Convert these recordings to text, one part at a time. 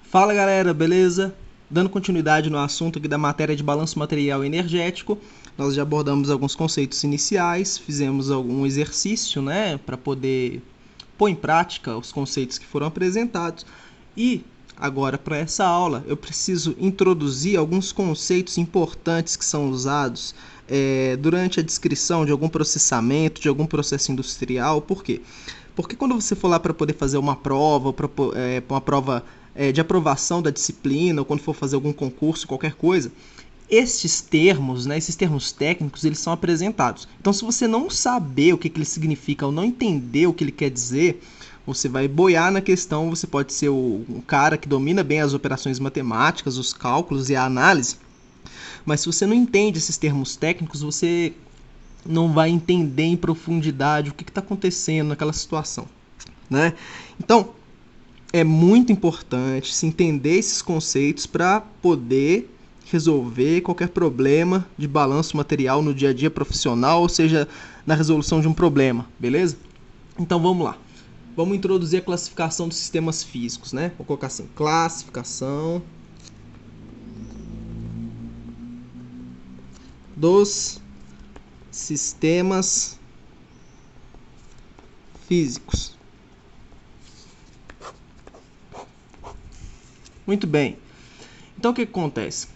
Fala galera, beleza? Dando continuidade no assunto aqui da matéria de balanço material e energético, nós já abordamos alguns conceitos iniciais, fizemos algum exercício, né, para poder pôr em prática os conceitos que foram apresentados. E agora, para essa aula, eu preciso introduzir alguns conceitos importantes que são usados durante a descrição de algum processamento, de algum processo industrial. Por quê? Porque quando você for lá para poder fazer uma prova, uma prova de aprovação da disciplina, ou quando for fazer algum concurso, qualquer coisa, estes termos, né, esses termos técnicos, eles são apresentados. Então, se você não saber o que ele significa ou não entender o que ele quer dizer, você vai boiar na questão. Você pode ser um cara que domina bem as operações matemáticas, os cálculos e a análise, mas se você não entende esses termos técnicos, você não vai entender em profundidade o que está acontecendo naquela situação, né? Então, é muito importante se entender esses conceitos para poder resolver qualquer problema de balanço material no dia a dia profissional, ou seja, na resolução de um problema, beleza? Então vamos lá. Vamos introduzir a classificação dos sistemas físicos, né? Vou colocar assim, classificação dos sistemas físicos. Muito bem. Então o que acontece?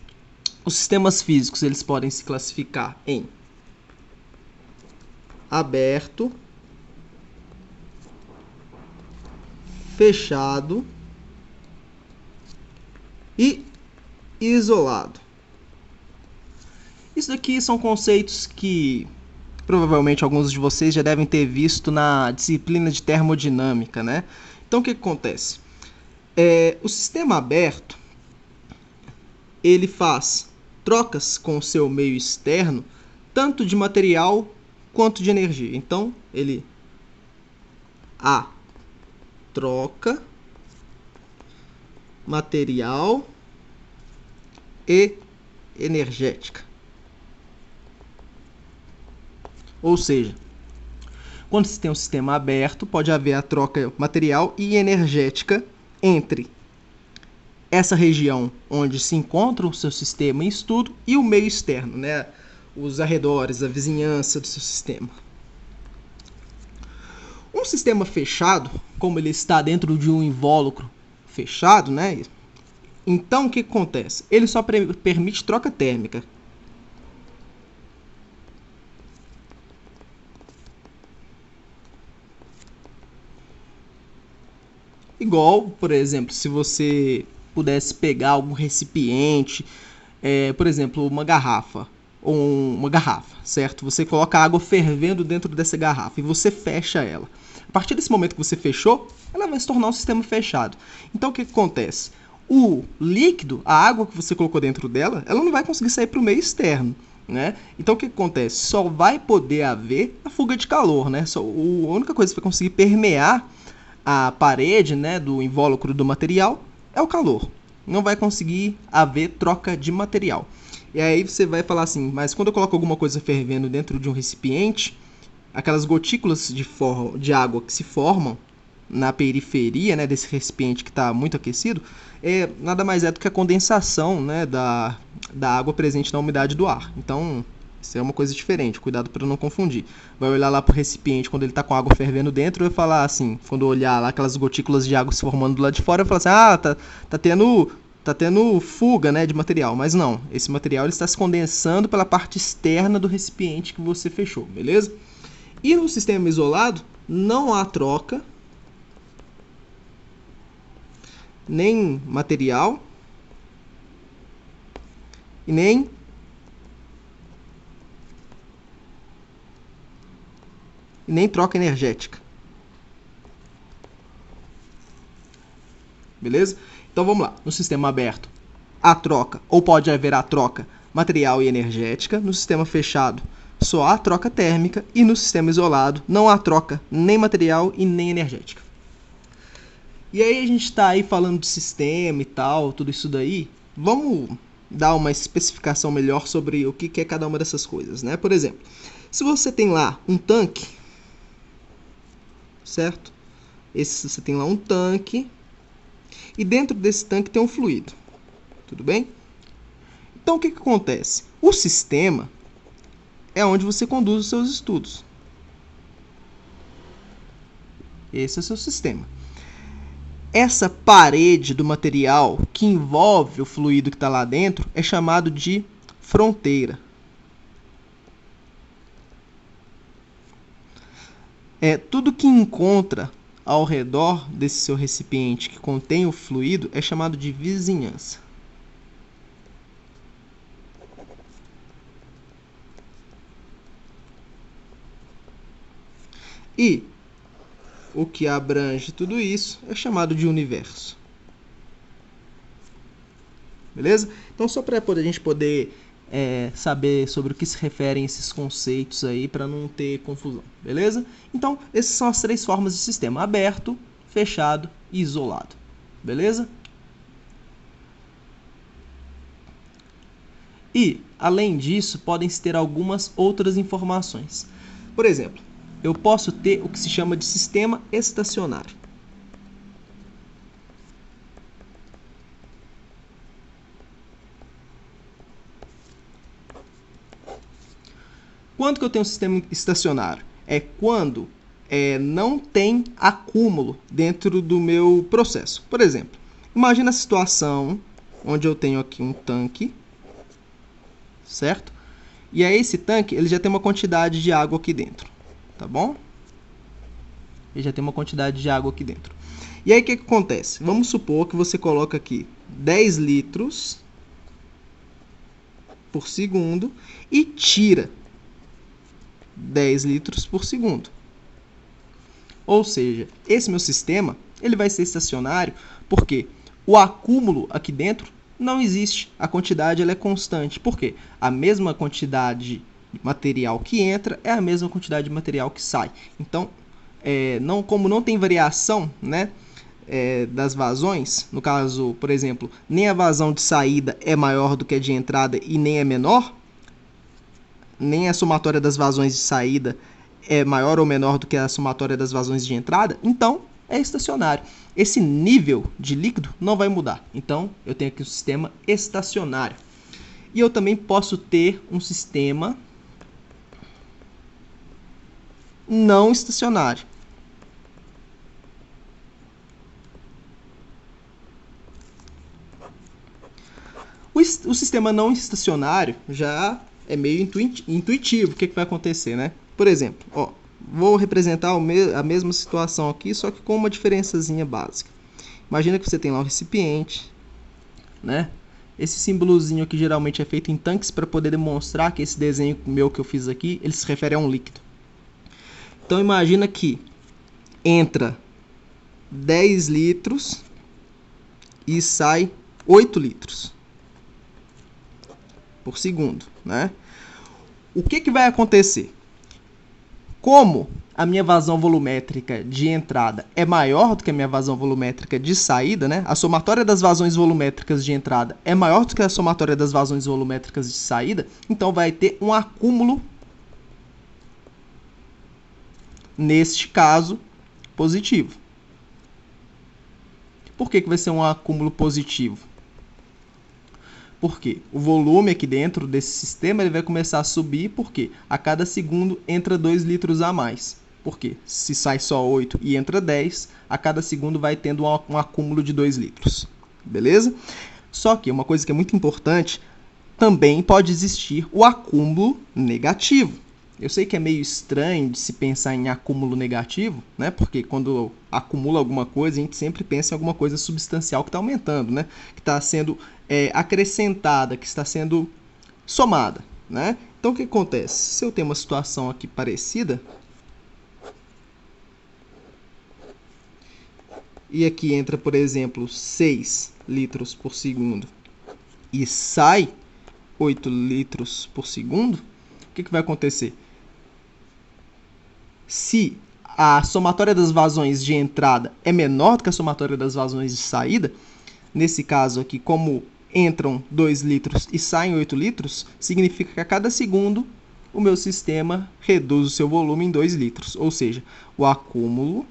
Os sistemas físicos, eles podem se classificar em aberto, fechado e isolado. Isso daqui são conceitos que provavelmente alguns de vocês já devem ter visto na disciplina de termodinâmica, né? Então o que acontece? O sistema aberto, ele faz trocas com o seu meio externo, tanto de material quanto de energia. Então, ele troca material e energética. Ou seja, quando se tem um sistema aberto, pode haver a troca material e energética entre essa região onde se encontra o seu sistema em estudo e o meio externo, né? Os arredores, a vizinhança do seu sistema. Um sistema fechado, como ele está dentro de um invólucro fechado, né? Então o que acontece? Ele só permite troca térmica. Igual, por exemplo, se você pudesse pegar algum recipiente, por exemplo, uma garrafa, certo? Você coloca água fervendo dentro dessa garrafa e você fecha ela. A partir desse momento que você fechou, ela vai se tornar um sistema fechado. Então o que acontece? O líquido, a água que você colocou dentro dela, ela não vai conseguir sair para o meio externo, né? Então o que acontece? Só vai poder haver a fuga de calor, né? A única coisa que vai conseguir permear a parede, né, do invólucro do material é o calor. Não vai conseguir haver troca de material. E aí você vai falar assim, mas quando eu coloco alguma coisa fervendo dentro de um recipiente, aquelas gotículas de água que se formam na periferia, né, desse recipiente que está muito aquecido, nada mais é do que a condensação, né, da água presente na umidade do ar. Então, isso é uma coisa diferente, cuidado para não confundir. Vai olhar lá pro recipiente quando ele está com água fervendo dentro e vai falar assim, quando olhar lá aquelas gotículas de água se formando do lado de fora, vai falar assim, tá tendo fuga, né, de material. Mas não, esse material ele está se condensando pela parte externa do recipiente que você fechou, beleza? E no sistema isolado, não há troca, nem material e nem troca energética. Beleza? Então vamos lá. No sistema aberto, há troca, ou pode haver a troca material e energética. No sistema fechado, só há troca térmica. E no sistema isolado, não há troca nem material e nem energética. E aí a gente está aí falando de sistema e tal, tudo isso daí. Vamos dar uma especificação melhor sobre o que é cada uma dessas coisas, né? Por exemplo, se você tem lá um tanque, certo? Você tem lá um tanque e dentro desse tanque tem um fluido. Tudo bem? Então, o que acontece? O sistema é onde você conduz os seus estudos. Esse é o seu sistema. Essa parede do material que envolve o fluido que está lá dentro é chamado de fronteira. Tudo que encontra ao redor desse seu recipiente que contém o fluido é chamado de vizinhança. E o que abrange tudo isso é chamado de universo. Beleza? Então, só para a gente poder saber sobre o que se referem esses conceitos aí, para não ter confusão. Beleza? Então, essas são as 3 formas de sistema: aberto, fechado e isolado. Beleza? E, além disso, podem-se ter algumas outras informações. Por exemplo, eu posso ter o que se chama de sistema estacionário. Quando que eu tenho um sistema estacionário? É quando não tem acúmulo dentro do meu processo. Por exemplo, imagina a situação onde eu tenho aqui um tanque, certo? E aí esse tanque ele já tem uma quantidade de água aqui dentro. Tá bom? Ele já tem uma quantidade de água aqui dentro. E aí o que acontece? Vamos supor que você coloca aqui 10 litros por segundo e tira 10 litros por segundo. Ou seja, esse meu sistema ele vai ser estacionário porque o acúmulo aqui dentro não existe. A quantidade ela é constante. Por quê? A mesma quantidade de material que entra é a mesma quantidade de material que sai. Então, como não tem variação, né, das vazões, no caso, por exemplo, nem a vazão de saída é maior do que a de entrada e nem é menor, nem a somatória das vazões de saída é maior ou menor do que a somatória das vazões de entrada, então é estacionário. Esse nível de líquido não vai mudar. Então, eu tenho aqui um sistema estacionário. E eu também posso ter um sistema não estacionário. O sistema não estacionário já é meio intuitivo. O que vai acontecer, né? Por exemplo, vou representar a mesma situação aqui, só que com uma diferençazinha básica. Imagina que você tem lá um recipiente, né? Esse símbolozinho aqui geralmente é feito em tanques para poder demonstrar que esse desenho meu que eu fiz aqui, ele se refere a um líquido. Então imagina que entra 10 litros e sai 8 litros por segundo, né? O que vai acontecer? Como a minha vazão volumétrica de entrada é maior do que a minha vazão volumétrica de saída, né? A somatória das vazões volumétricas de entrada é maior do que a somatória das vazões volumétricas de saída, então vai ter um acúmulo, neste caso, positivo. Por que vai ser um acúmulo positivo? Porque o volume aqui dentro desse sistema ele vai começar a subir, porque a cada segundo entra 2 litros a mais. Porque se sai só 8 e entra 10, a cada segundo vai tendo um acúmulo de 2 litros. Beleza? Só que uma coisa que é muito importante, também pode existir o acúmulo negativo. Eu sei que é meio estranho de se pensar em acúmulo negativo, né? Porque quando acumula alguma coisa, a gente sempre pensa em alguma coisa substancial que está aumentando, né? Que está sendo acrescentada, que está sendo somada, né? Então, o que acontece? Se eu tenho uma situação aqui parecida, e aqui entra, por exemplo, 6 litros por segundo e sai 8 litros por segundo, o que vai acontecer? Se a somatória das vazões de entrada é menor do que a somatória das vazões de saída, nesse caso aqui, como entram 2 litros e saem 8 litros, significa que a cada segundo o meu sistema reduz o seu volume em 2 litros. Ou seja, o acúmulo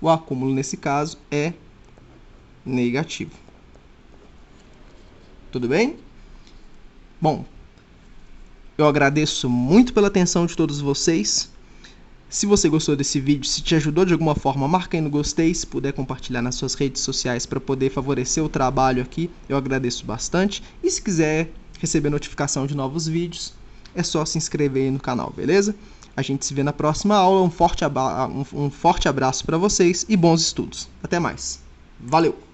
o acúmulo nesse caso é negativo. Tudo bem? Bom, eu agradeço muito pela atenção de todos vocês. Se você gostou desse vídeo, se te ajudou de alguma forma, marca aí no gostei, se puder compartilhar nas suas redes sociais para poder favorecer o trabalho aqui, eu agradeço bastante. E se quiser receber notificação de novos vídeos, é só se inscrever aí no canal, beleza? A gente se vê na próxima aula, um forte abraço para vocês e bons estudos. Até mais. Valeu!